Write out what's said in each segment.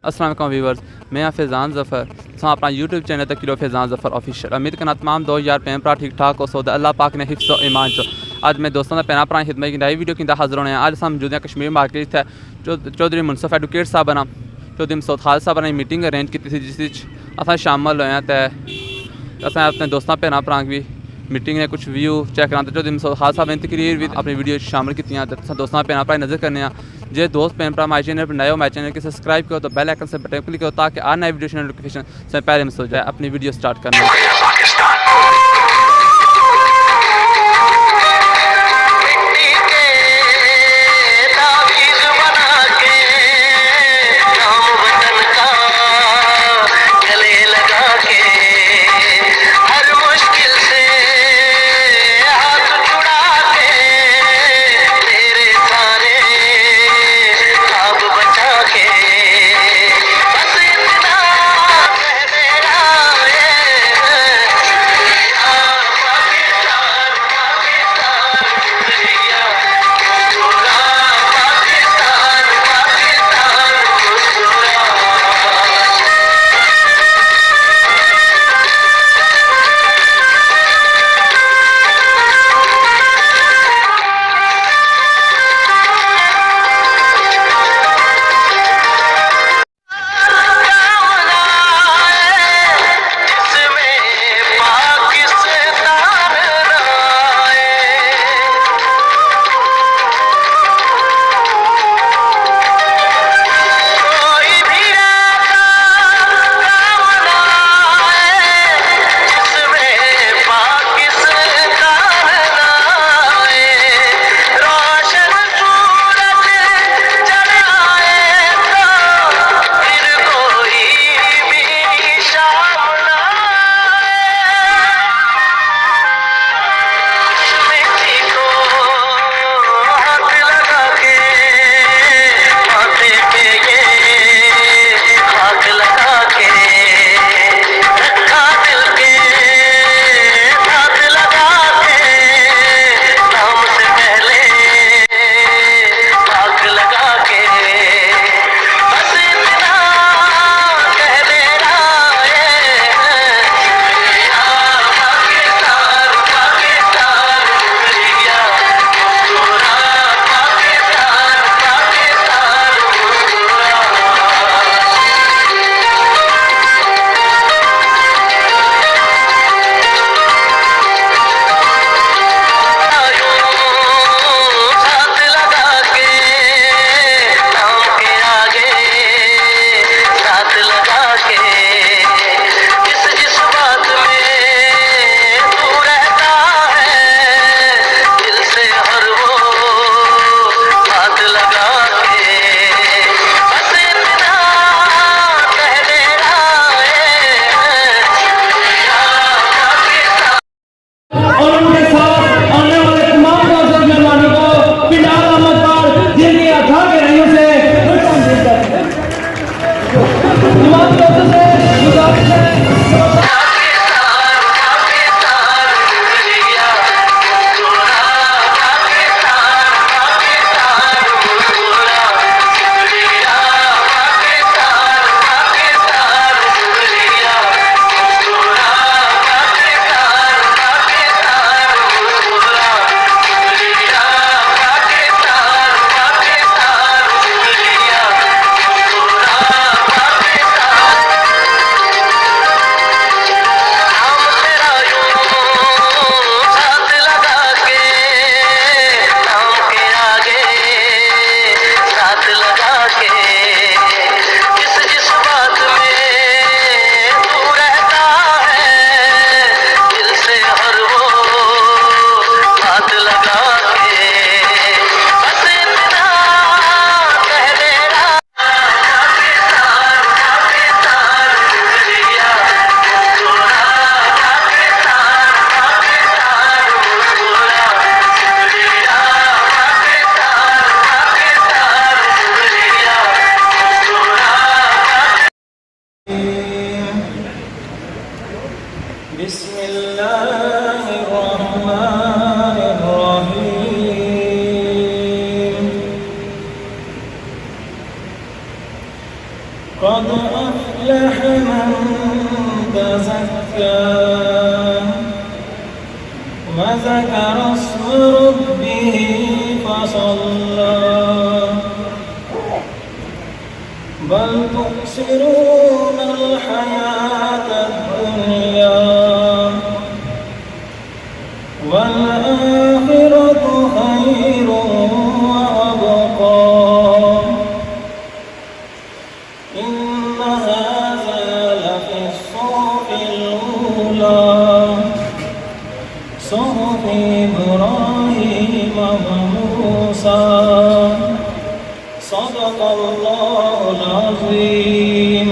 السلام علیکم ویورز، میں فیضان ظفر سو اپنا یوٹیوب چینل تک کلو فیضان ظفر آفیشیل امید کرنا تمام 2000 پین پرا ٹھیک ٹھاک ہو سو اللہ پاک نے حفظ و ایمان چو آج میں دوستوں نے پینا پرا خدمت کی نئی ویڈیو کی حاضر ہونے ہیں۔ آج ہم موجود ہیں کشمیر مارکیٹ ہے چودھری منصف ایڈوکیٹ صاحب بنا چودھری مسعود خالد صاحب نے میٹنگ ارینج کی تھی جس اصل شامل ہوئے ہیں تو اصل اپنے دوستوں پینا پرا بھی میٹنگ نے کچھ ویو چیک کرنا چودھری مسعود خالد صاحب نے تقریر بھی اپنی ویڈیو شامل کی دوستوں پینا پرا نظر کرنے ہیں۔ جی دوست پین پرا مائی چینل پر نئے ہو مائی چینل کے سبسکرائب کرو تو بیل آئکن سے بٹن کلک کرو تاکہ آ نئی ویڈیو نوٹیفیکیشن سے پہلے مس ہو جائے۔ اپنی ویڈیو سٹارٹ کرنا قد أفلح من تزكى وذكر اسم ربه فصلى بل تؤثرون الحياة الدنيا والآخرة خير وأبقى إن هذا لفي الصحف الأولى صحف إبراهيم وموسى صدق الله العظيم.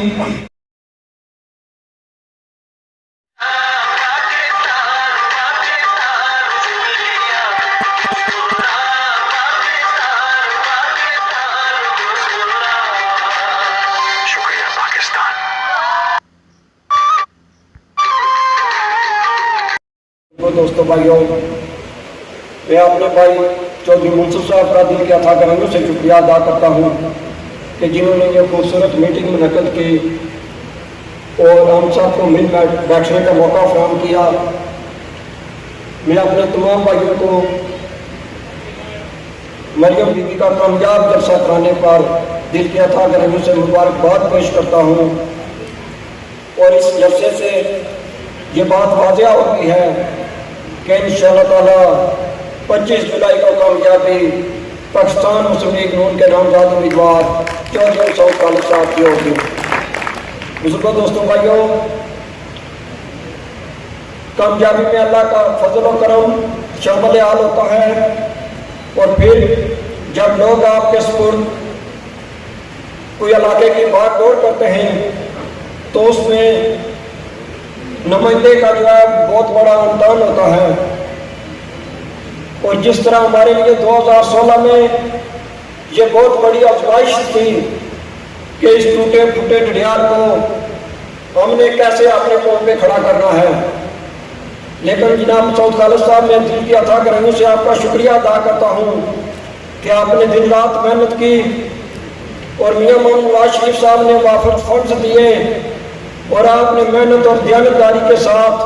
دوستوں بھائیوں، میں اپنے بھائی چودھری منصف صاحب کا دل کے اتھا کرنے سے شکریہ ادا کرتا ہوں کہ جنہوں نے یہ خوبصورت میٹنگ منعقد کی اور ہم سب کو مل بیٹھنے کا موقع فراہم کیا. میں اپنے تمام بھائیوں کو مریم بی بی کا کامیاب جلسہ کرانے پر دل کے اتھا کرنے سے مبارکباد پیش کرتا ہوں. اور اس جلسے سے یہ بات واضح ہوتی ہے کہ انشاءاللہ تعالیٰ 25 جولائی کو کامیابی پاکستان مسلم لیگ نون کے نامزد امیدوار چودھری سعود خالد صاحب کی ہوگی. بزرگوں، دوستوں، بھائیوں، کامیابی میں اللہ کا فضل و کرم شامل حال ہوتا ہے. اور پھر جب لوگ آپ کے سپرد کوئی علاقے کی بات دوڑ کرتے ہیں تو اس میں نمائندے کا جو ہے بہت بڑا امتحان ہوتا ہے. اور جس طرح ہمارے لیے 2016 میں یہ بہت بڑی آزمائش تھی کہ اس ٹوٹے پھوٹے ڈڈیال کو ہم نے کیسے اپنے قوم پہ کھڑا کرنا ہے. لیکن جناب سعود خالد صاحب، میں دل کی عطا کرنے سے آپ کا شکریہ ادا کرتا ہوں کہ آپ نے دن رات محنت کی اور میاں محمد نواز شریف صاحب نے وافر فنڈز دیے اور آپ نے محنت اور دیانتداری کے ساتھ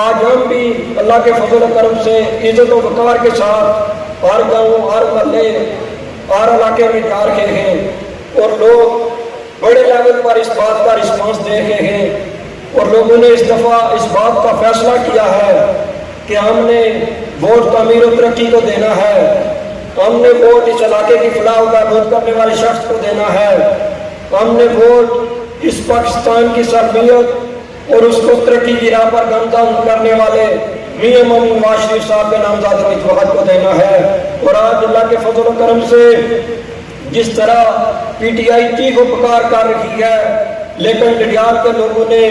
آج ہم بھی اللہ کے فضل و کرم سے عزت و وقار کے ساتھ ہر گاؤں، ہر محلے، ہر علاقے میں جا رہے ہیں اور لوگ بڑے لیول پر اس بات کا رسپانس دے رہے ہیں. اور لوگوں نے اس دفعہ اس بات کا فیصلہ کیا ہے کہ ہم نے ووٹ تعمیر و ترقی کو دینا ہے، ہم نے ووٹ اس علاقے کی فلاح و بہبود کرنے والے شخص کو دینا ہے، ہم نے ووٹ اس پاکستان کی سربیت اور اس کو ترقی کی راہ پر گامزن کرنے والے میاں محمد نواز شریف صاحب کے نامزد امیدوار کو دینا ہے. اور آج اللہ کے فضل و کرم سے جس طرح پی ٹی آئی چیخ و پکار کر رہی ہے، لیکن ڈڈیال کے لوگوں نے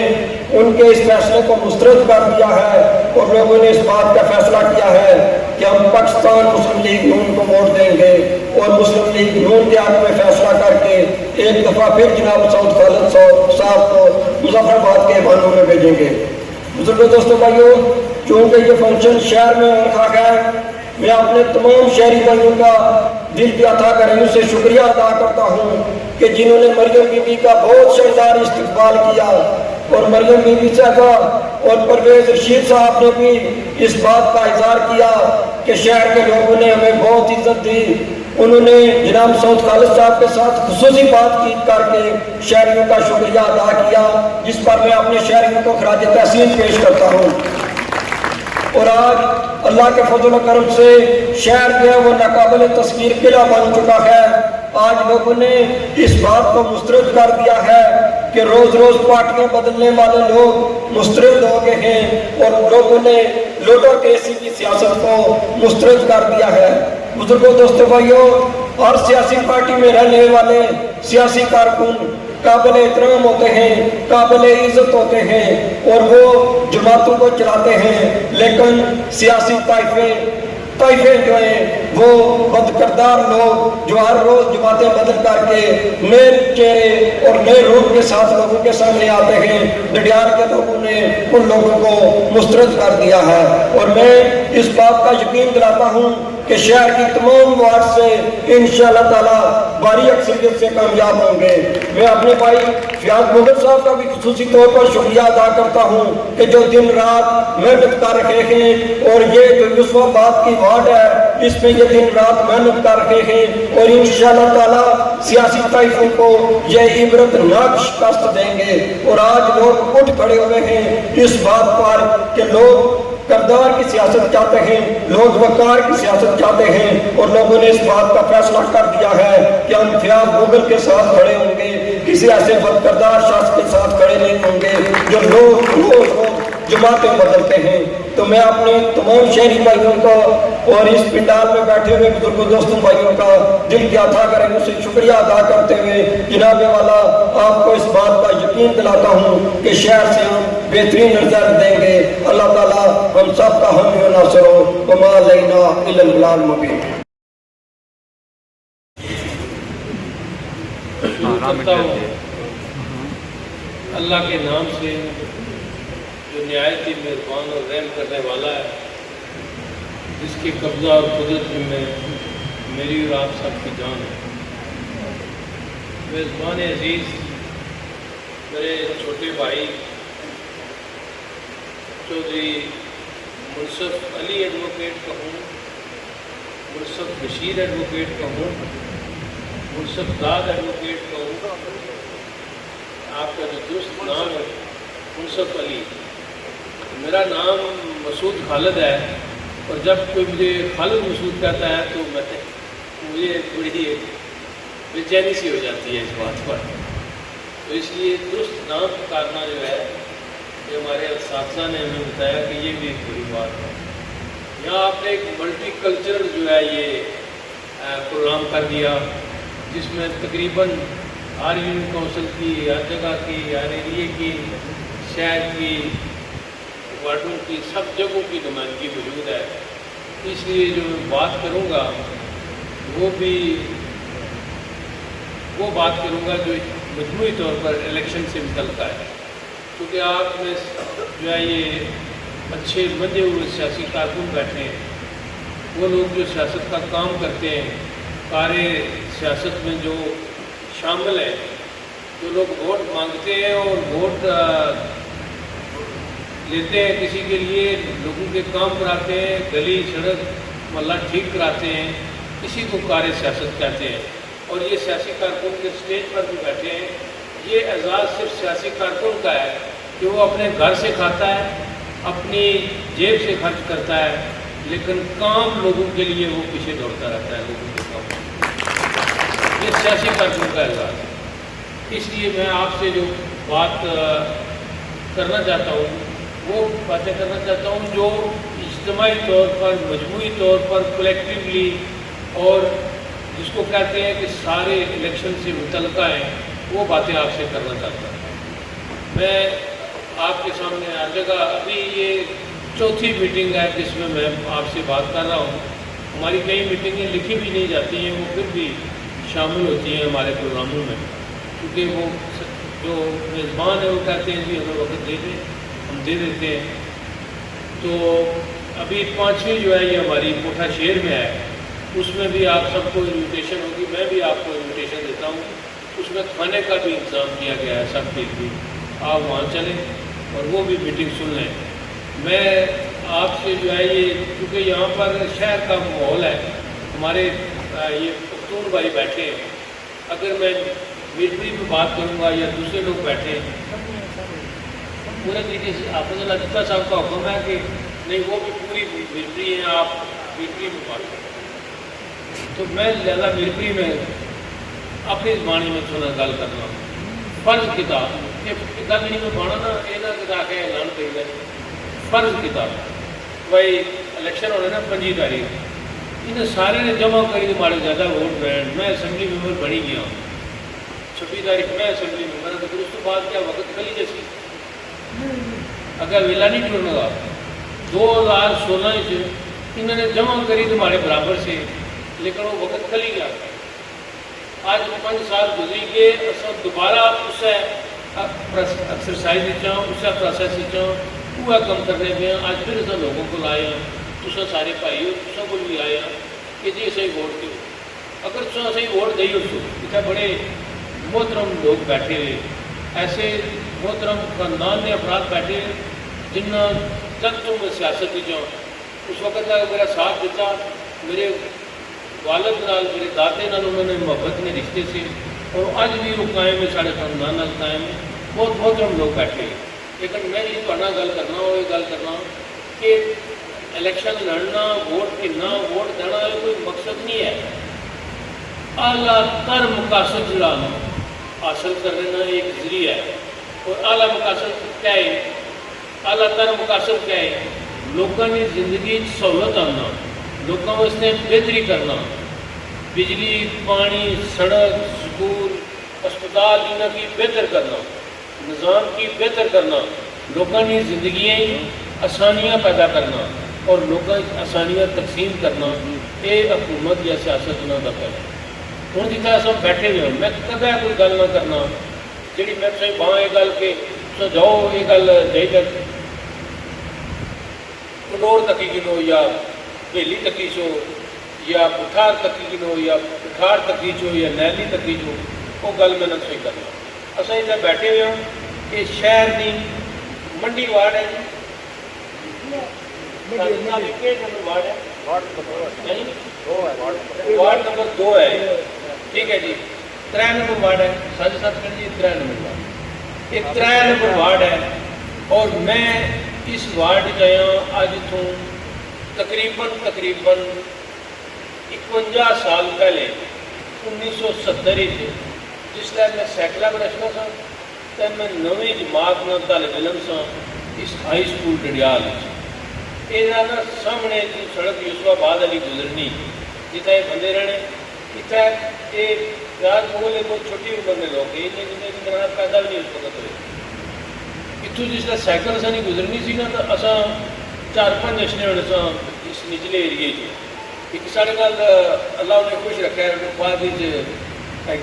ان کے اس فیصلے کو مسترد کر دیا ہے اور لوگوں نے اس بات کا فیصلہ کیا ہے کہ ہم پاکستان مسلم لیگ نون کو ووٹ دیں گے اور مسلم لیگ نون کے حق میں فیصلہ کر کے ایک دفعہ پھر جناب سعود خالد صاحب کو مظفر آباد کے بانوں میں بھیجیں گے. بزرگوں، دوستوں، بھائیوں، چونکہ یہ فنکشن شہر میں رکھا گیا ہے، میں اپنے تمام شہری بھائیوں کا دل کی عطا کرنے سے شکریہ ادا کرتا ہوں کہ جنہوں نے مریم بی بی کا بہت شاندار استقبال کیا. اور مریم بی بی صاحبہ اور پرویز رشید صاحب نے بھی اس بات کا اظہار کیا کہ شہر کے لوگوں نے ہمیں بہت عزت دی. انہوں نے جناب سعود خالد صاحب کے ساتھ خصوصی بات چیت کر کے شہریوں کا شکریہ ادا کیا، جس پر میں اپنے شہریوں کو خراج تحسین پیش کرتا ہوں. اور آج اللہ کے فضل و کرم سے شہر جو ہے وہ ناقابل تسخیر قلعہ بن چکا ہے. آج لوگوں نے اس بات کو مسترد کر دیا ہے کہ روز روز پارٹیاں بدلنے والے لوگ مسترد ہو گئے ہیں اور لوگوں نے لوٹو کیسی کی سیاست کو مسترد کر دیا ہے. بزرگوں، دوستوں، بھائیوں، ہر سیاسی پارٹی میں رہنے والے سیاسی کارکن قابل احترام ہوتے ہیں، قابل عزت ہوتے ہیں اور وہ جماعتوں کو چلاتے ہیں. لیکن سیاسی طائفے جو ہیں وہ بد کردار لوگ جو ہر روز جماعتیں بدل کر کے نئے چہرے اور نئے روپ کے ساتھ لوگوں کے سامنے آتے ہیں. ڈڈیال کے لوگوں نے ان لوگوں کو مسترد کر دیا ہے. اور میں اس بات کا یقین دلاتا ہوں کہ شہر کی تمام وارڈ سے انشاءاللہ تعالیٰ بھاری اکثریت سے کامیاب ہوں گے۔ میں اپنے بھائی فیاض مغل صاحب کا بھی خصوصی طور پر شکریہ ادا کرتا ہوں کہ جو دن رات محنت کر رہے ہیں، اور یہ جو یوسف آباد کی وارڈ ہے اس میں یہ دن رات محنت کر رہے ہیں، اور انشاءاللہ تعالیٰ سیاسی طائفوں کو یہ عبرتناک شکست دیں گے۔ اور آج لوگ اٹھ کھڑے ہوئے ہیں اس بات پر کہ لوگ کردار کی سیاست چاہتے ہیں، لوگ وقار کی سیاست چاہتے ہیں، اور لوگوں نے اس بات کا فیصلہ کر دیا ہے کہ ہم فیاض مغل کے ساتھ کھڑے ہوں گے، کسی ایسے بد کردار شخص کے ساتھ کھڑے نہیں ہوں گے جو لوگ جماعتیں بدلتے ہیں۔ تو میں اپنے تمام شہری بھائیوں کا اور اس پنڈال میں بیٹھے ہوئے بزرگ دوستوں بھائیوں کا دل کی عطا کریں اسے شکریہ ادا کرتے ہوئے جناب والا آپ کو اس بات کا یقین دلاتا ہوں کہ شہر سے ہم بہترین رزلٹ دیں گے۔ اللہ تعالیٰ ہم سب کا حامی و ناصر ہو، وما علینا الا البلاغ المبین۔ اللہ کے نام سے جو نہایت ہی مہربان اور رحم کرنے والا ہے، جس کے قبضہ اور قدرت میں میری اور آپ سب کی جان ہے۔ میزبان عزیز، میرے چھوٹے بھائی چودھری منصف علی ایڈوکیٹ کا ہوں، منصف بشیر ایڈوکیٹ کا ہوں، منصف داد ایڈوکیٹ کا ہوں، آپ کا جو درست نام ہے منصف علی، میرا نام مسعود خالد ہے، اور جب کوئی مجھے خالد مسعود کہتا ہے تو مجھے بڑی بے چینی سی ہو جاتی ہے اس بات پر۔ تو اس لیے درست نام پکارنا جو ہے یہ ہمارے اساتذہ نے ہمیں بتایا کہ یہ بھی ایک بڑی بات ہے۔ یہاں آپ نے ایک ملٹی کلچرل جو ہے یہ پروگرام کر دیا، جس میں تقریباً ہر یونین کونسل کی، ہر جگہ کی، ہر ایریے کی، شہر کی، وارڈوں کی، سب جگہوں کی نمائندگی موجود ہے۔ اس لیے جو میں بات کروں گا وہ بات کروں گا جو مجموعی طور پر الیکشن سے متعلقہ ہے، کیونکہ آپ میں جو ہے یہ اچھے بندے ہوئے سیاسی کارکن بیٹھے ہیں، وہ لوگ جو سیاست کا کام کرتے ہیں، کارے سیاست میں جو شامل ہیں، جو لوگ ووٹ مانگتے ہیں اور ووٹ لیتے ہیں کسی کے لیے، لوگوں کے کام کراتے ہیں، گلی سڑک محلہ ٹھیک کراتے ہیں، اسی کو کار سیاست کہتے ہیں۔ اور یہ سیاسی کارکن کے اسٹیج پر بھی بیٹھے ہیں، یہ اعزاز صرف سیاسی کارکن کا ہے کہ وہ اپنے گھر سے کھاتا ہے، اپنی جیب سے خرچ کرتا ہے، لیکن کام لوگوں کے لیے وہ پیچھے دوڑتا رہتا ہے، لوگوں کے کام۔ یہ سیاسی کارکن کا اعزاز ہے۔ اس لیے میں آپ سے جو بات کرنا چاہتا ہوں وہ باتیں کرنا چاہتا ہوں جو اجتماعی طور پر، مجموعی طور پر، کلیکٹیولی، اور جس کو کہتے ہیں کہ سارے الیکشن سے متعلقہ ہیں، وہ باتیں آپ سے کرنا چاہتا ہوں۔ میں آپ کے سامنے ہر جگہ ابھی یہ چوتھی میٹنگ ہے جس میں میں آپ سے بات کر رہا ہوں۔ ہماری کئی میٹنگیں لکھی بھی نہیں جاتی ہیں، وہ پھر بھی شامل ہوتی ہیں ہمارے پروگراموں میں، کیونکہ وہ جو میزبان ہے وہ کہتے ہیں جی ہمیں وقت دے دیں، ہم دے دیتے ہیں۔ تو ابھی 5ویں جو ہے یہ ہماری کوٹھا شہر میں ہے، اس میں بھی آپ سب کو انویٹیشن ہوگی، میں بھی آپ کو انویٹیشن دیتا ہوں۔ اس میں کھانے کا بھی انتظام کیا گیا ہے سب کے لیے، آپ وہاں چلیں اور وہ بھی میٹنگ سن لیں۔ میں آپ سے جو ہے یہ کیونکہ یہاں پر شہر کا ماحول ہے، ہمارے یہ پختون بھائی بیٹھے ہیں، اگر میں میٹری میں بات کروں گا یا دوسرے لوگ بیٹھے ہیں پورے طریقے سے، حافظ اللہ جتہ صاحب کا حکم ہے کہ نہیں وہ بھی پوری میٹری ہیں، آپ میٹری میں بات کریں، تو میں زیادہ میٹری میں اپنی زبانی میں سنا گل کرنا فرض کتاب یہ گل نہیں میں پانا نا یہاں کتا کے اعلان کری گئے فرض کتاب بھائی الیکشن ہونے نا 25 تاریخ انہیں سارے نے جمع کری مارے زیادہ ووٹ بینڈ میں اسمبلی ممبر بنی گیا ہوں 26 تاریخ میں اسمبلی ممبر ہوں، تو پھر اس کے بعد کیا وقت کلی جیسی اگر ویلا نہیں ٹرنے گا 2016 انہوں نے جمع کری تمہارے برابر سے، لیکن وہ وقت کلی گیا۔ آج 5 سال گزری کے اصل دوبارہ اس ایکسرسائز اس پروسیس وہ کم کرنے پہ آج پھر اسے لوگوں کو لائے ہیں، تصا سارے بھائی ہو تصا کو بھی آئے ہیں کہ جی صحیح ووٹ دو. اگر تو صحیح ووٹ دئی اس اتنے بڑے محترم لوگ بیٹھے ہوئے, ایسے محترم خاندان کے افراد بیٹھے جنہ تک تو میں سیاست کی جاؤں اس وقت تک میرا ساتھ دیتا. میرے والد نال میرے دادے نال انہوں نے محبت میں رشتے سے اور اج بھی وہ قائم ہے, سارے خاندان نال قائم ہے. بہت محترم لوگ بیٹھے ہیں. لیکن میں یہ پڑھنا گل کرنا وہ یہ گل کرنا کہ الیکشن لڑنا, ووٹ گرنا, ووٹ دینا یہ کوئی مقصد نہیں ہے. اعلیٰ تر مقاصد جڑا حاصل کرنا ایک ذریعہ ہے. اور اعلیٰ مقاصد کیا ہے؟ اعلیٰ تر مقاصد کیا ہے؟ لوگوں کی زندگی سہولت آنا, لوگوں واسطے بہتری کرنا, بجلی, پانی, سڑک, سکول, اسپتال انہوں کی بہتر کرنا, نظام کی بہتر کرنا, لوگوں کی زندگیاں آسانیاں پیدا کرنا اور لوگوں آسانیاں تقسیم کرنا. یہ حکومت یا سیاست انہوں کا پہلے. ہوں جتنا سب بیٹھے ہوئے ہوں, میں کدے کوئی گل نہ کرنا جی میں سے باں یہ گل کہ جاؤ یہ گل جائی تک کنور تکی گنو یا بھیلی تکی چو یا پٹھار تکی گنو یا پٹھار تکی چو یا نیلی تکی چو, وہ گل میں نہ صحیح کرنا. اصل اتنے بیٹھے ہوئے ہوں کہ شہر کی منڈی وارڈ ہے وارڈ نمبر 2 ہے, ٹھیک ہے جی. 3 نمبر وارڈ ہے, سچ سچ کر جی 3 نمبر وارڈ, یہ 3 نمبر وارڈ ہے. اور میں اس وارڈ گیا اج تو تقریباً 51 سال پہلے 1970 جس لئے میں سیکلہ میں رچنا سا تو میں 9ویں جماعت میں طالب علم سا اس ہائی سکول ڈڈیال. یہ سامنے سڑک یوسف آباد والی گزرنی جتنا یہ بندے رہنے اتنا یہ راج مغل بہت چھوٹی عمر میں لوگ یہ جنہیں پیدا بھی نہیں اس وقت ہوئے. اتوں جس طرح سائیکل سا نہیں گزرنی سی نا تو اصا 4-5 جشنے ہونے سا اس نچلے ایریے ایک سارے گل اللہ نے خوش رکھا ہے. بعد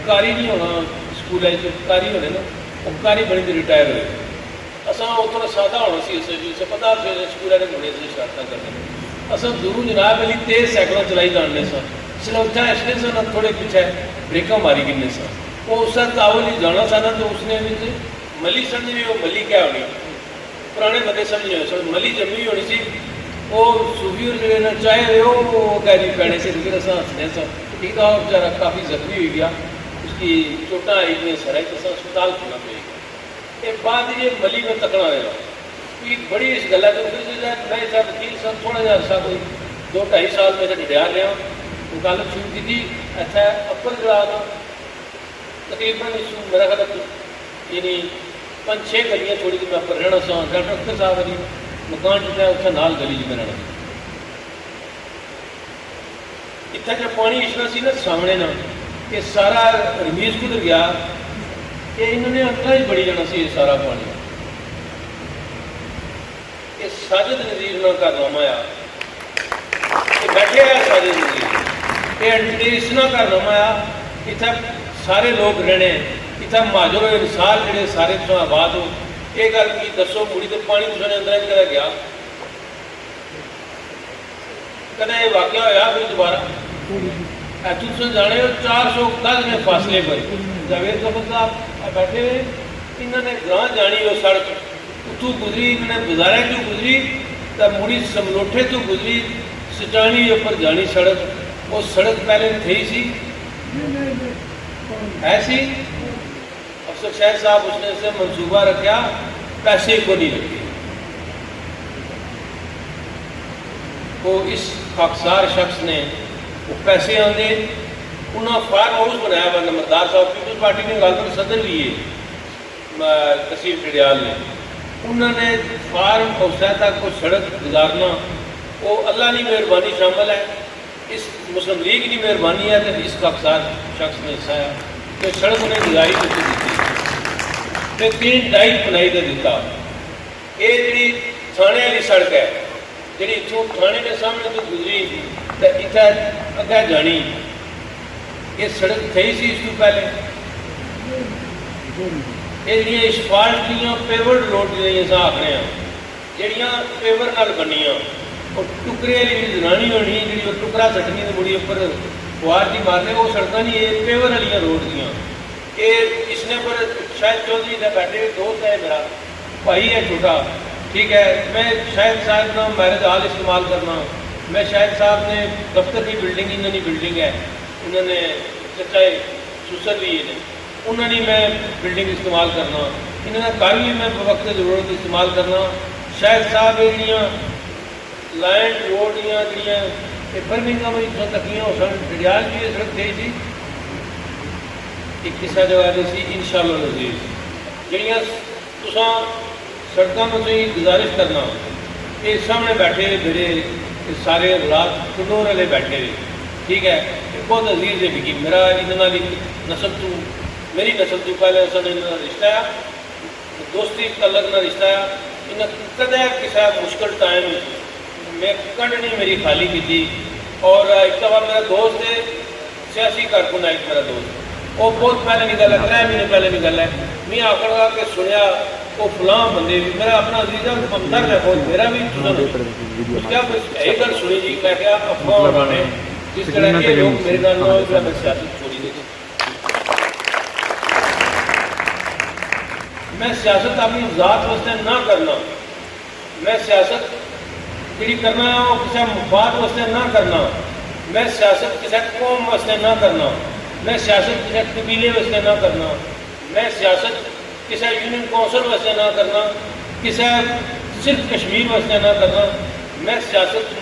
کاری نہیں ہونا سکول کاری ہونے نا, وہ کاری بنی تو ریٹائر ہوئے. اصل وہ تھوڑا سادہ ہونا سی اسے پتا سکول والے مڑے سے شرارت کرنے. اصل دوروں جناب والی تیز سائیکل چلائی جاننے سن, سلوچا اسنے سن تھوڑے پیچھے بریکاں ماری گنے سن. وہ اس کا تاول ہی جانا سا نا تو اس نے ملی سمجھ بھی وہ ملی کیا ہونی, پرانے بندے سمجھے ہوئے سن ملی جمی ہونی سی. وہ صوفی اور جڑے چاہے وہ قیدی پینے سے پھر اصل ہسنے سن. ٹھیک ہے, بیچارہ کافی زخمی ہوئی گیا, اس کی چوٹاں آئی گئی سرائی تو اسپتال کھولنا پڑے گا. ایک بات یہ ملی میں تکنا رہا کوئی بڑی اس گلا تو میں سب وکیل سن تھوڑا جہا عرصہ کوئی 2-2.5 سال میں ڈڈیال رہا. وکالت شروع کی تھی ایسا اپر جڑا تقریباً میرا خیال یعنی 5-6 گلیاں چھوڑی تھی میں اپر رہنا سا. ڈاکٹر اختر صاحب والی مکان جتنا اتنا نال گلی جی میں رہنا. اتنا جب پانی اشنا سی نا سامنے نا کہ سارا رمیز کدھر گیا کہ انہوں نے اندر ہی بڑی جانا سی یہ سارا پانی. یہ ساجد نظیر نہ کارنامہ آیا کہ بیٹھے آیا ساجد نظیر یہ اس نہ کارنامہ آیا اتنا سارے لوگ رہنے اتنا مہاجر ہوئے انسار جڑے سارے تو آباد ہو. یہ گل کی دسو مڑی تو پانی تو نے اندر کدھر گیا کدے یہ واقعہ ہوا پھر دوبارہ تم جانے 400 گز میں فاصلے پر جاوید ظفر صاحب بیٹھے ہوئے. انہوں نے گاں جانی وہ سڑک اتوں گزری, انہوں نے بازارے تو گزری تو مڑی سملوٹھے تو گزری سچانی اوپر جانی سڑک. وہ سڑک پہلے تھی سی ایسی افسر شہر صاحب اس نے اسے منصوبہ رکھا, پیسے کو نہیں رکھے. وہ اس خاکسار شخص نے وہ پیسے آنے انہوں نے فارم ہاؤس بنایا ہوا نمبردار صاحب پیپلز پارٹی نے گل کر صدر لیے کثیر ڈڈیال نے. انہوں نے فارم ہاؤس تک کو سڑک گزارنا وہ اللہ کی مہربانی شامل ہے, اس مسلم لیگ کی مہربانی ہے کہ اس خاکسار شخص نے حصہ ہے کہ سڑک انہیں گزاری دیتی پھر 3 ڈائی بنائی تو دیتا. یہ جی تھانے والی سڑک ہے جی اتوں تھانے کے سامنے تو گزری تو اتنا اگے جانی یہ سڑک تھی سی اس کو پہلے. یہ اسفالٹ دیا پیور روڈ جہاں آخنے ہیں جہاں پیور نال بنیاں اور ٹکرے والی زنانی ہونی جی وہ ٹکرا سٹنی تو مڑی اوپر فوار جی مارنے وہ سڑکیں نہیں یہ پیور والی روڈ دیا یہ اس نے پر شاید چودھری نے بیٹھے دوست ہے میرا بھائی ہے چھوٹا ٹھیک ہے میں شاہد صاحب نے میرج ہال استعمال کرنا میں شاہد صاحب نے دفتر کی بلڈنگ انہوں نے بلڈنگ ہے انہوں نے چچا سسر بھی ہے انہوں نے میں بلڈنگ استعمال کرنا انہوں نے گھر بھی میں وقت ضرورت استعمال کرنا شاہد صاحب یہ لینڈ روڈ جہاں برمنگھم تکیاں سن ڈڈیال بھی یہ سڑک دے سی ایک قصہ جگہ دے سی انشاءاللہ عزیز جہاں تساں سڑکوں میں تھی گزارش کرنا یہ سامنے بیٹھے میرے سارے رات کنڈور والے بیٹھے ہوئے ٹھیک ہے بہت عزیز ہے بکی میرا انہوں نے نسل تو میری نسل تو پہلے اصل انہوں رشتہ ہے دوستی تعلق نہ رشتہ ہے انہیں کدے کسی مشکل ٹائم میں کڈ نہیں میری خالی کی تھی اور ایک دفعہ میرا دوست ہے سیاسی کارکن ہے ایک میرا دوست وہ بہت پہلے نکل ہے 3 مہینے پہلے نکل ہے میں آخر گا کہ سنیا وہ فلاں بندے بھی میرا اپنا عزیزہ ہمدرد ہے بہت میرا بھی اس کا ایک گل سنی جی میں کیا افواہ اڑانے جس طرح کے لوگ میرے نال نہ ہوئے میں سیاست چھوڑی دے میں سیاست اپنی ذات واسطے نہ کرنا میں سیاست جی کرنا ہے وہ کسی مفاد واسطے نہ کرنا میں سیاست کسی قوم واسطے نہ کرنا میں سیاست کسی قبیلے واسطے نہ کرنا میں سیاست کسی یونین کونسل واسطے نہ کرنا کسی صرف کشمیر واسطے نہ کرنا میں سیاست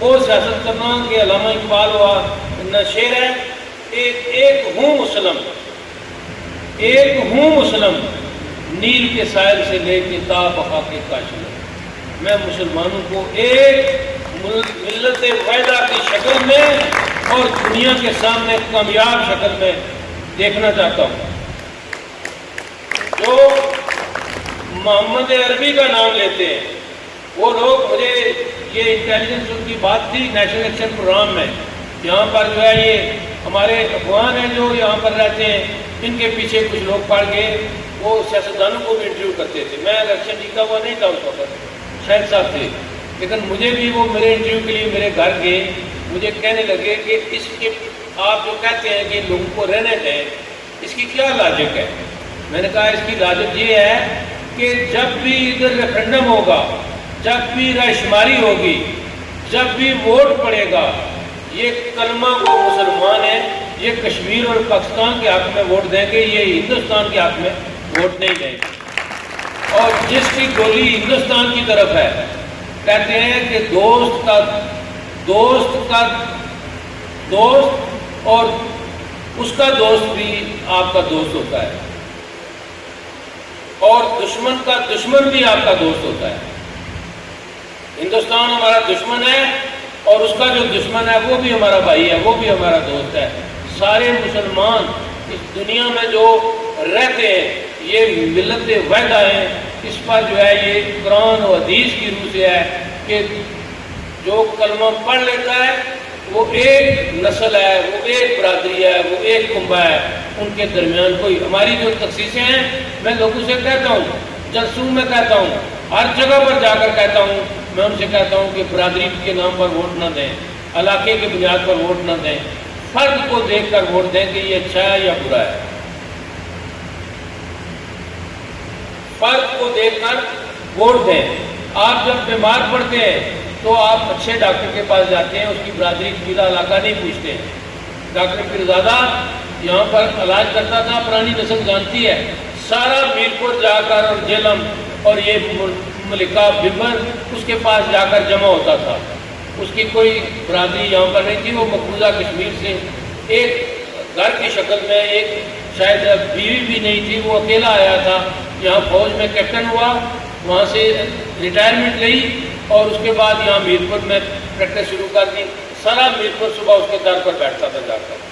وہ سیاست کرنا کہ علامہ اقبال ہوا شعر ہے ایک ہوں مسلم نیل کے سائل سے لے کے تا بقا کے کاشی میں مسلمانوں کو ایک ملت واحدہ کی شکل میں اور دنیا کے سامنے کامیاب شکل میں دیکھنا چاہتا ہوں جو محمد عربی کا نام لیتے ہیں وہ لوگ مجھے یہ انٹیلیجنس ان کی بات تھی نیشنل ایکشن پروگرام میں یہاں پر جو ہے یہ ہمارے افغان ہیں جو یہاں پر رہتے ہیں ان کے پیچھے کچھ لوگ پڑھ کے وہ سیاستدانوں کو بھی انٹرویو کرتے تھے میں الیکشن جیتا ہوا نہیں تھا اس وقت شاہد صاحب تھے لیکن مجھے بھی وہ میرے انٹرویو کے لیے میرے گھر گئے مجھے کہنے لگے کہ اس کے آپ جو کہتے ہیں کہ لوگوں کو رہنے دیں اس کی کیا لاجک ہے میں نے کہا اس کی لاجک یہ ہے کہ جب بھی ادھر ریفرنڈم ہوگا جب بھی رائے شماری ہوگی جب بھی ووٹ پڑے گا یہ کلمہ وہ مسلمان ہیں یہ کشمیر اور پاکستان کے حق میں ووٹ دیں گے یہ ہندوستان کے حق میں ووٹ نہیں دیں گے اور جس کی گولی ہندوستان کی طرف ہے کہتے ہیں کہ دوست اور اس کا دوست بھی آپ کا دوست ہوتا ہے اور دشمن کا دشمن بھی آپ کا دوست ہوتا ہے ہندوستان ہمارا دشمن ہے اور اس کا جو دشمن ہے وہ بھی ہمارا بھائی ہے وہ بھی ہمارا دوست ہے سارے مسلمان اس دنیا میں جو رہتے ہیں یہ ملت واحدہ ہیں اس پر جو ہے یہ قرآن و حدیث کی روح سے ہے کہ جو کلمہ پڑھ لیتا ہے وہ ایک نسل ہے وہ ایک برادری ہے وہ ایک کنبہ ہے ان کے درمیان کوئی ہماری جو تخصیصیں ہیں میں لوگوں سے کہتا ہوں جلسوں میں کہتا ہوں ہر جگہ پر جا کر کہتا ہوں میں ان سے کہتا ہوں کہ برادری کے نام پر ووٹ نہ دیں علاقے کی بنیاد پر ووٹ نہ دیں فرد کو دیکھ کر ووٹ دیں کہ یہ اچھا ہے یا برا ہے فرد کو دیکھ کر ووٹ دیں آپ جب بیمار پڑتے ہیں تو آپ اچھے ڈاکٹر کے پاس جاتے ہیں اس کی برادری قبیلہ علاقہ نہیں پوچھتے ہیں ڈاکٹر پیرزادہ یہاں پر علاج کرتا تھا پرانی نسل جانتی ہے سارا میرپور جا کر اور جیلم اور یہ ملکہ ببر اس کے پاس جا کر جمع ہوتا تھا اس کی کوئی برادری یہاں پر نہیں تھی وہ مقبوضہ کشمیر سے ایک گھر کی شکل میں ایک شاید بیوی بھی نہیں تھی وہ اکیلا آیا تھا یہاں فوج میں کیپٹن ہوا وہاں سے ریٹائرمنٹ لئی اور اس کے بعد یہاں میرپور میں پریکٹس شروع کر دی سارا میرپور صبح اس کے در پر بیٹھتا تھا جا کر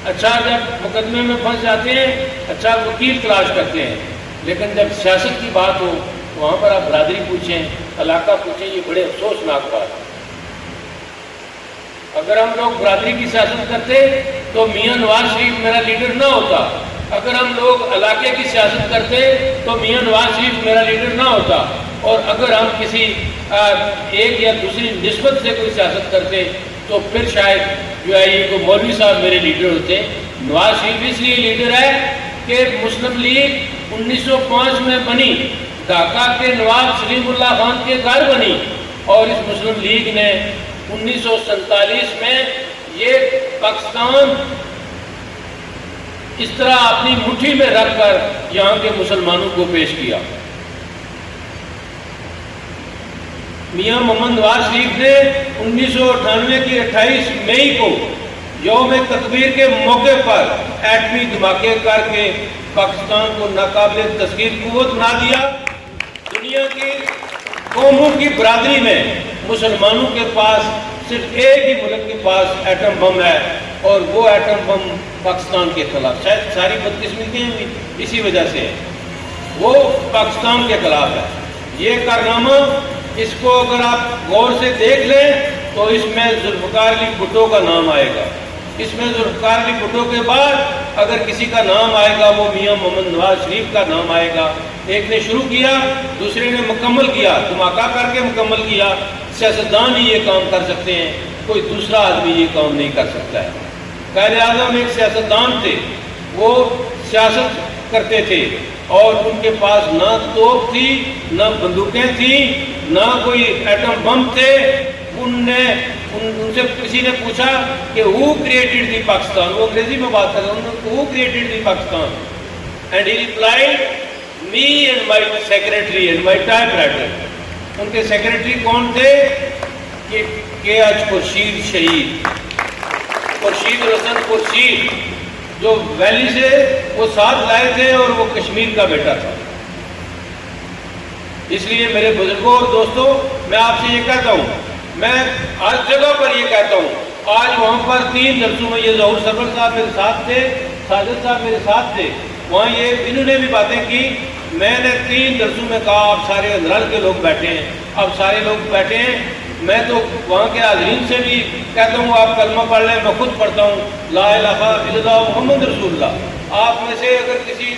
اچھا جب مقدمے میں پھنس جاتے ہیں اچھا وکیل تلاش کرتے ہیں لیکن جب سیاست کی بات ہو وہاں پر آپ برادری پوچھیں علاقہ پوچھیں یہ بڑے افسوسناک بات ہے اگر ہم لوگ برادری کی سیاست کرتے تو میاں نواز شریف میرا لیڈر نہ ہوتا اگر ہم لوگ علاقے کی سیاست کرتے تو میاں نواز شریف میرا لیڈر نہ ہوتا اور اگر ہم کسی ایک یا دوسری نسبت سے کوئی سیاست کرتے تو پھر شاید جو ہے یہ کوئی مولوی صاحب میرے لیڈر ہوتے. نواز شریف اس لیے لیڈر ہے کہ مسلم لیگ 1905 میں بنی، ڈھاکہ کے نواب سلیم اللہ خان کے گھر بنی، اور اس مسلم لیگ نے 1947 میں یہ پاکستان اس طرح اپنی مٹھی میں رکھ کر یہاں کے مسلمانوں کو پیش کیا. میاں محمد نواز شریف نے 1998 کی 28 مئی کو یوم تکبیر کے موقع پر ایٹمی دھماکے کر کے پاکستان کو ناقابل تسخیر قوت بنا دیا. دنیا کی قوموں کی برادری میں مسلمانوں کے پاس صرف ایک ہی ملک کے پاس ایٹم بم ہے، اور وہ ایٹم بم پاکستان کے خلاف. شاید ساری بدقسمتیاں بھی اسی وجہ سے ہیں، وہ پاکستان کے خلاف ہے. یہ کارنامہ اس کو اگر آپ غور سے دیکھ لیں تو اس میں ذوالفقار علی بھٹو کا نام آئے گا. اس میں ذوالفقار علی بھٹو کے بعد اگر کسی کا نام آئے گا وہ میاں محمد نواز شریف کا نام آئے گا. ایک نے شروع کیا، دوسرے نے مکمل کیا، دھماکہ کر کے مکمل کیا. سیاستدان ہی یہ کام کر سکتے ہیں، کوئی دوسرا آدمی یہ کام نہیں کر سکتا ہے. قائد اعظم ایک سیاستدان تھے، وہ سیاست کرتے تھے اور ان کے پاس نہ توپ تھی، نہ بندوقیں تھیں، نہ کوئی ایٹم بم تھے. ان سے کسی نے پوچھا کہ who created the Pakistan، وہ انگریزی میں بات کر رہے ہیں، who created the Pakistan, and he replied me and my secretary and my typewriter. ان کے سیکریٹری کون تھے؟ کہ ایچ خورشید شہید، خورشید حسن خورشید، جو ویلی سے وہ ساتھ لائے تھے اور وہ کشمیر کا بیٹا تھا. اس لیے میرے بزرگوں اور دوستوں، میں آپ سے یہ کہتا ہوں، میں ہر جگہ پر یہ کہتا ہوں. آج وہاں پر 3 جلسوں میں یہ ظہور سرور صاحب میرے ساتھ تھے، ساجد صاحب میرے ساتھ تھے، وہاں یہ انہوں نے بھی باتیں کی. میں نے 3 جلسوں میں کہا آپ سارے اندرال کے لوگ بیٹھے ہیں، اب سارے لوگ بیٹھے ہیں. میں تو وہاں کے حاضرین سے بھی کہتا ہوں آپ کلمہ پڑھ لیں، میں خود پڑھتا ہوں لا الہ الا اللہ محمد رسول اللہ. آپ میں سے اگر کسی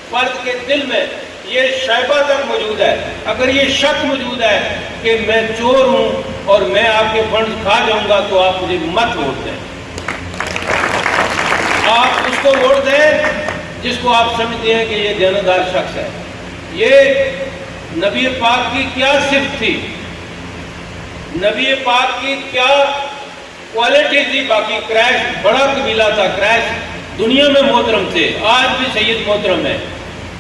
فرد کے دل میں یہ شائبہ تک موجود ہے، اگر یہ شک موجود ہے کہ میں چور ہوں اور میں آپ کے فنڈز کھا جاؤں گا، تو آپ مجھے مت ووٹ دیں. آپ اس کو ووٹ دیں جس کو آپ سمجھتے ہیں کہ یہ دیانتدار شخص ہے. یہ نبی پاک کی کیا صفت تھی، نبی پاک کی کیا کوالٹی تھی. باقی قریش بڑا قبیلہ تھا، قریش دنیا میں محترم تھے، آج بھی سید محترم ہے.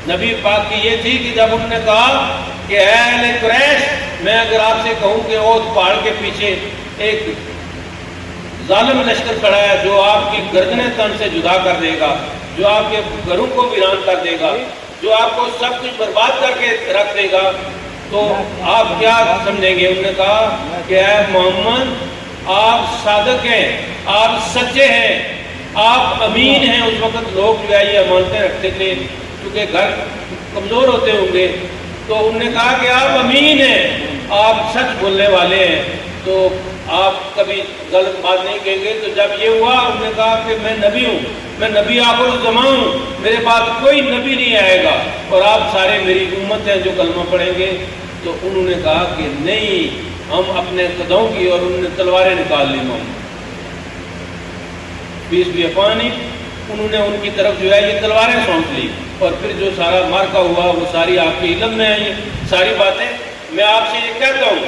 نبی پاک کی یہ تھی کہ جب انہوں نے کہا کہ اے اہل قریش، میں اگر آپ سے کہوں کہ احد پہاڑ کے پیچھے ایک ظالم لشکر کھڑا ہے جو آپ کی گردنیں تن سے جدا کر دے گا، جو آپ کے گھروں کو ویران کر دے گا، جو آپ کو سب کچھ برباد کر کے رکھ دے گا، تو آپ کیا سمجھیں گے؟ انہوں نے کہا کہ اے محمد، آپ صادق ہیں، آپ سچے ہیں، آپ امین ہیں. اس وقت لوگ جو ہے یہ امانتیں رکھتے تھے کیونکہ گھر کمزور ہوتے ہوں گے، تو انہوں نے کہا کہ آپ امین ہیں، آپ سچ بولنے والے ہیں، تو آپ کبھی غلط بات نہیں کہیں گے. تو جب یہ ہوا، انہوں نے کہا کہ میں نبی ہوں، میں نبی آخر الزمان ہوں، میرے بعد کوئی نبی نہیں آئے گا اور آپ سارے میری امت ہیں جو کلمہ پڑھیں گے. تو انہوں نے کہا کہ نہیں، ہم اپنے قدموں کی، اور انہوں نے تلواریں نکال لی. محمد پیس بی اپان ہی، انہوں نے ان کی طرف جو ہے یہ تلواریں سونپ لی، اور پھر جو سارا مارکا ہوا وہ ساری آپ کے علم میں ہیں یہ ساری باتیں. میں آپ سے یہ کہتا ہوں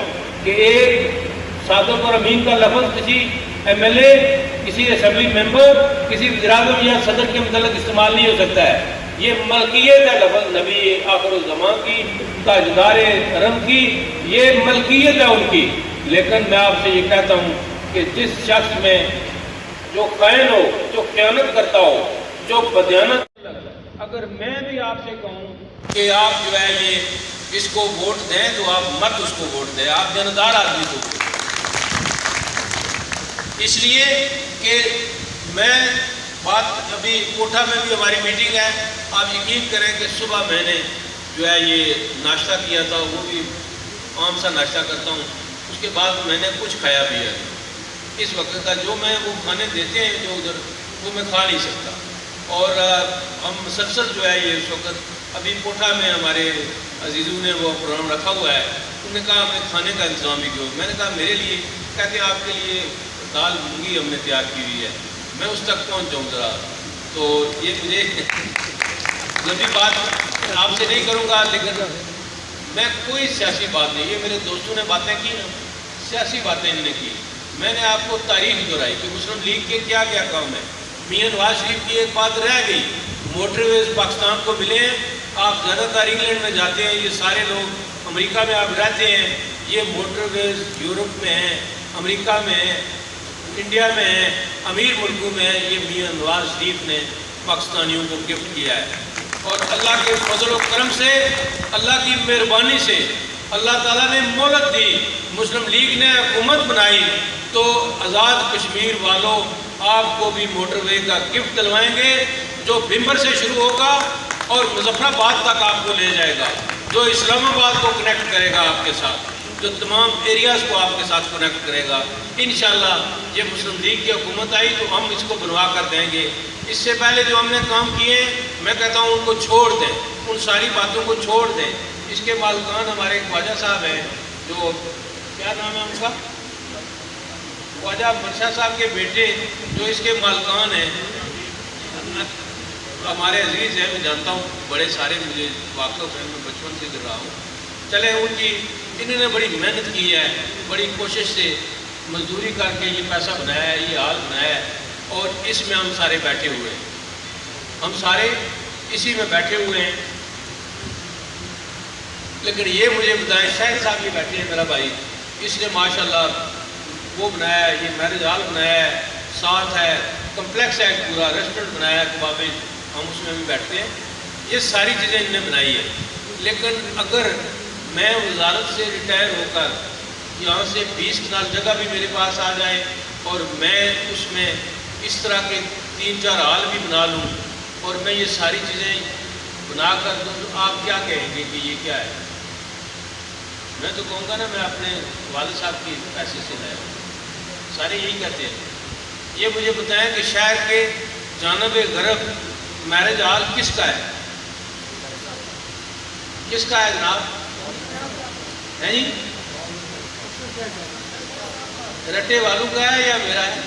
کہ ایک صادق اور امین کا لفظ کسی ایم ایل اے، کسی اسمبلی ممبر، کسی وزیراعظم یا صدر کے متعلق استعمال نہیں ہو سکتا ہے. یہ ملکیت ہے لفظ نبی آخر الزمان کی، تاجدار حرم کی، یہ ملکیت ہے ان کی. لیکن میں آپ سے یہ کہتا ہوں کہ جس شخص میں جو خائن ہو، جو خیانت کرتا ہو، جو بدیانت، اگر میں بھی آپ سے کہوں کہ آپ جو ہے یہ اس کو ووٹ دیں تو آپ مت اس کو ووٹ دیں، آپ دیانتدار آدمی کو. اس لیے کہ میں بات ابھی کوٹھا میں بھی ہماری میٹنگ ہے، آپ یقین کریں کہ صبح میں نے جو ہے یہ ناشتہ کیا تھا، وہ بھی عام سا ناشتہ کرتا ہوں، اس کے بعد میں نے کچھ کھایا بھی ہے. اس وقت کا جو میں وہ کھانے دیتے ہیں جو ادھر، وہ میں کھا نہیں سکتا. اور ہم مسلسل جو ہے یہ اس وقت ابھی کوٹھا میں ہمارے عزیزوں نے وہ پروگرام رکھا ہوا ہے، انہوں نے کہا ہمیں کھانے کا انتظام بھی کیوں؟ میں نے کہا میرے لیے، کہتے ہیں آپ کے لیے دال مونگی ہم نے تیار کی ہوئی ہے، میں اس تک پہنچ جاؤں ذرا. تو یہ مجھے لمبی بات آپ سے نہیں کروں گا، لیکن میں کوئی سیاسی بات نہیں، یہ میرے دوستوں نے باتیں کی نا، سیاسی باتیں انہوں نے کی. میں نے آپ کو تاریخ دہرائی کہ مسلم لیگ کے کیا کیا کام ہے. میاں نواز شریف کی ایک بات رہ گئی، موٹر ویز پاکستان کو ملے ہیں. آپ زیادہ تر انگلینڈ میں جاتے ہیں، یہ سارے لوگ امریکہ میں آپ رہتے ہیں، یہ موٹر ویز یورپ میں ہیں، امریکہ میں ہیں، انڈیا میں ہیں، امیر ملکوں میں ہیں. یہ میاں نواز شریف نے پاکستانیوں کو گفٹ کیا ہے. اور اللہ کے فضل و کرم سے، اللہ کی مہربانی سے اللہ تعالیٰ نے مہلت دی، مسلم لیگ نے حکومت بنائی، تو آزاد کشمیر والوں آپ کو بھی موٹر وے کا گفٹ دلوائیں گے، جو بھمبر سے شروع ہوگا اور مظفر آباد تک آپ کو لے جائے گا، جو اسلام آباد کو کنیکٹ کرے گا آپ کے ساتھ، جو تمام ایریاز کو آپ کے ساتھ کنیکٹ کرے گا. انشاءاللہ یہ مسلم لیگ کی حکومت آئی تو ہم اس کو بنوا کر دیں گے. اس سے پہلے جو ہم نے کام کیے، میں کہتا ہوں ان کو چھوڑ دیں، ان ساری باتوں کو چھوڑ دیں. اس کے مالکان ہمارے خواجہ صاحب ہیں، جو کیا نام ہے ان کا، خواجہ مرشا صاحب کے بیٹے جو اس کے مالکان ہیں، ہمارے عزیز ہیں، میں جانتا ہوں بڑے سارے مجھے واقف ہیں، میں بچپن سے کر رہا ہوں. چلے انہوں نے بڑی محنت کی ہے، بڑی کوشش سے مزدوری کر کے یہ پیسہ بنایا ہے، یہ حال بنایا ہے، اور اس میں ہم سارے بیٹھے ہوئے ہیں، ہم سارے اسی میں بیٹھے ہوئے ہیں. لیکن یہ مجھے بتائیں، شاہد صاحب یہ بیٹھے ہیں میرا بھائی، اس نے ماشاءاللہ وہ بنایا ہے، یہ میرج ہال بنایا ہے، ساتھ ہے کمپلیکس ہے، پورا ریسٹورنٹ بنایا ہے کبابیں، ہم اس میں بھی بیٹھتے ہیں. یہ ساری چیزیں انہوں نے بنائی ہے. لیکن اگر میں وزارت سے ریٹائر ہو کر یہاں سے 20 کنال جگہ بھی میرے پاس آ جائے اور میں اس میں اس طرح کے 3-4 ہال بھی بنا لوں اور میں یہ ساری چیزیں بنا کر دوں، تو آپ کیا کہیں گے کہ یہ کیا ہے؟ میں تو کہوں گا نا میں اپنے والد صاحب کی پیسے سے لایا ہوں. سارے یہی کہتے ہیں. یہ مجھے بتائیں کہ شہر کے جانب غرب میرج ہال کس کا ہے؟ کس کا ہے جناب؟ ہے جی رٹے والوں کا ہے یا میرا ہے؟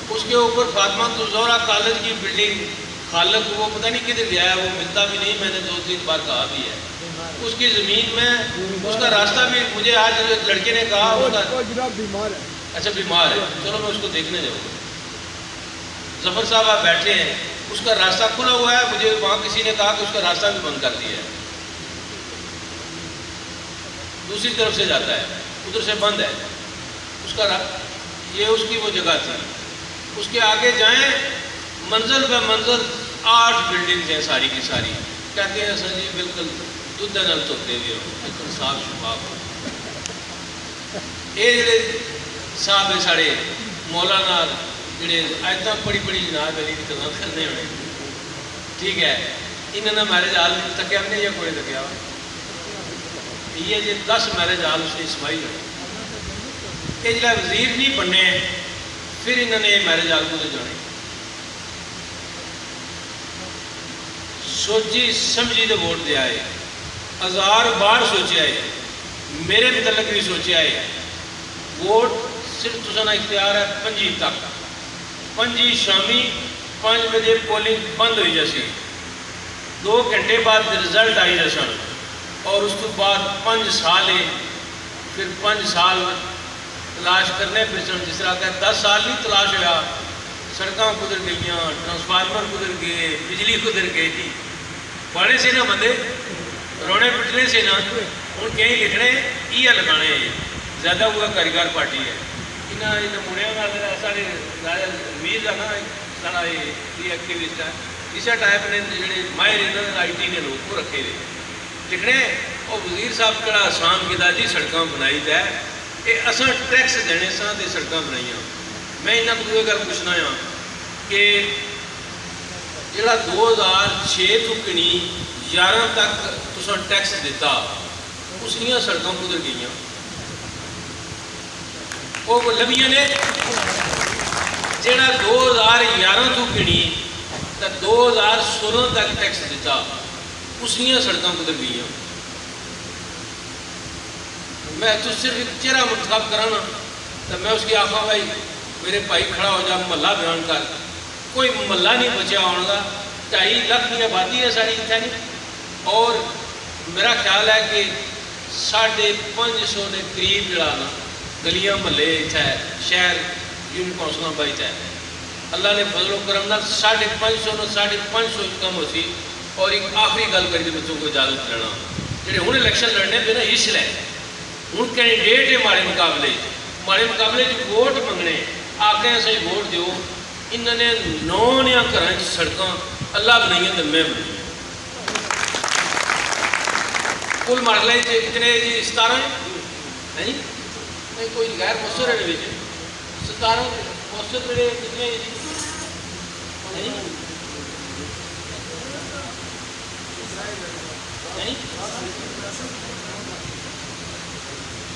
اس کے اوپر فاطمہ الزہرا کالج کی بلڈنگ، خالق وہ پتہ نہیں کدھر گیا ہے، وہ ملتا بھی نہیں، میں نے 2-3 بار کہا بھی ہے. اس کی زمین میں اس کا راستہ بھی مجھے آج لڑکے نے کہا اچھا بیمار ہے، چلو میں اس کو دیکھنے جاؤں گا. ظفر صاحب آپ بیٹھے ہیں، اس کا راستہ کھلا ہوا ہے، مجھے وہاں کسی نے کہا کہ اس کا راستہ بھی بند کر دیا ہے، دوسری طرف سے جاتا ہے، ادھر سے بند ہے اس کا یہ اس کی وہ جگہ تھی. اس کے آگے جائیں، منزل بہ منزل 8 بلڈنگز ہیں ساری کی ساری. کہتے ہیں سر جی بالکل دودھ نل توتے ہوئے ہو، بالکل صاف شفاف ہو. یہ جڑے صاحب ساڑے مولانا جڑے آیتاں پڑی جناب علی کی طرح کرنے ہوئے، ٹھیک ہے، انہوں نے میرج ہال تکیا ہم نے یا کوئی تکیا ہوا؟ یہ جی 10 میرج ہال اس نے اسمائی ہوئے. یہ جڑا وزیر نہیں بننے پھر انہوں نے میرج ہال کو دے جانے. سوچی سمجھی تو ووٹ دے آئے، 1000 بار سوچے آئے، میرے متعلق بھی سوچے آئے. ووٹ صرف تساں اختیار ہے 5 تک، 5 شامی 5 بجے پولنگ بند ہوئی جیسی، 2 گھنٹے بعد رزلٹ آئی جیسن، اور اس تو بعد 5 سال ہے، پھر 5 سال تلاش کرنے پھر جس طرح کہ 10 سال بھی تلاش ہوا، سڑکاں گزر گئیاں، ٹرانسفارمر گزر گئے، بجلی گزر گئی، پڑھنے سے نہ بندے رونے پٹنے سے نہ ہوں کہیں لکھنے یہ لگانے زیادہ ہوا کاریگر پارٹی ہے. انہیں منیا کا سارے امید ہے نا سارا یہ ایکٹیوسٹ ہے، اسی ٹائپ نے جڑے ماہر انہوں نے آئی ٹی نے لوگ کو رکھے ہوئے لکھنے. اور وزیر صاحب کہڑا آسان کیا جی سڑکاں بنائی ہے، یہ اصل ٹیکس دینے سا تے سڑکاں بنائی. میں انہوں کو یہ گل پوچھنا ہاں کہ جڑا 2006 تو کنی 11 تک تساں ٹیکس دیتا، اس لیے سڑکاں کدھر گئی وہ لبیاں نے؟ جڑا 2011 تو کنی تو 2016 تک ٹیکس دیتا، اس لیے سڑکاں کدھر گئی. میں تو صرف ایک چہرہ منتخب کرانا تو میں اس کی آخا بھائی میرے بھائی کھڑا ہو جا محلہ بیان کر، کوئی محلہ نہیں بچیا ہونے کا، 2.5 لاکھ کی آبادی ہے ساری اتنے اور میرا خیال ہے کہ 550 کے قریب جڑا نا گلیاں محلے اتنا ہے شہر یونین کونسلوں کا اتنا ہے۔ اللہ نے فضل و کرم نال 550 نو 550 کم ہو سی۔ اور ایک آخری گل کری تو بچوں کو اجازت لینا، جڑے ہوں الیکشن لڑنے پہ نا اس لے ہوں کینڈیڈیٹ ہے مارے مقابلے ووٹ منگنے آخر صحیح ووٹ دیو، انہوں نے 9 نیا گھر سڑکاں اللہ بنائی تو میں بنائی کل مرحلے کتنے جی 17 ہے جی نہیں کوئی غیر مؤثر ہے 17 مؤثر میرے کتنے جی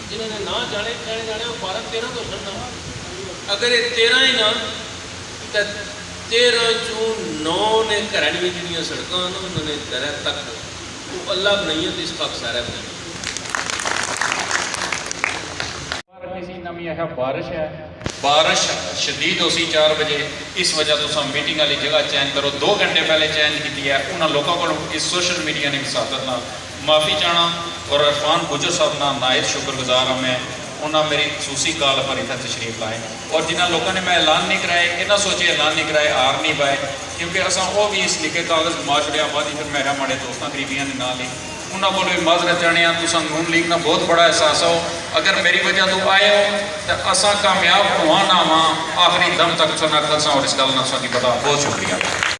جنہوں نے نہ جانے جانے وہ 12-13 تو سننا، اگر یہ 13 ہی نہ تو 13 چوں 9 نے گھر جنیاں سڑکاں انہوں نے در تک وہ اللہ بنائی تو اس کا سارا بنائی۔ نمی ہے بارش شدید ہو سی 4 بجے، اس وجہ تو میٹنگ والی جگہ چینج کرو، 2 گھنٹے پہلے چینج کی ہے۔ انہوں لوگوں کو اس سوشل میڈیا نے مساعدت نہ معافی چاہنا اور عرفان گجر صاحب نہ نائب شکر گزار ہوں میں، انہوں نے میری خصوصی کال پر اتنا تشریف لائے اور جنہوں لوگوں نے میں اعلان نہیں کرائے یہ سوچے اعلان نہیں کرائے ہار نہیں پائے، کیونکہ اصل وہ بھی اس لکھے کاغذ گما چھڑیا بعد پھر میرا ماڑے دوستوں قریبیاں نے نہ لی، انہوں کو بھی معذرت چاہنے ہیں۔ تو نون لیگ کا بہت بڑا احساس ہو، اگر میری وجہ تو آئے ہو تو اصا کامیاب ہوا نہ ہوا آخری دم تک سنا کل سا اور اس گل نہ سا کی پتا۔ بہت شکریہ۔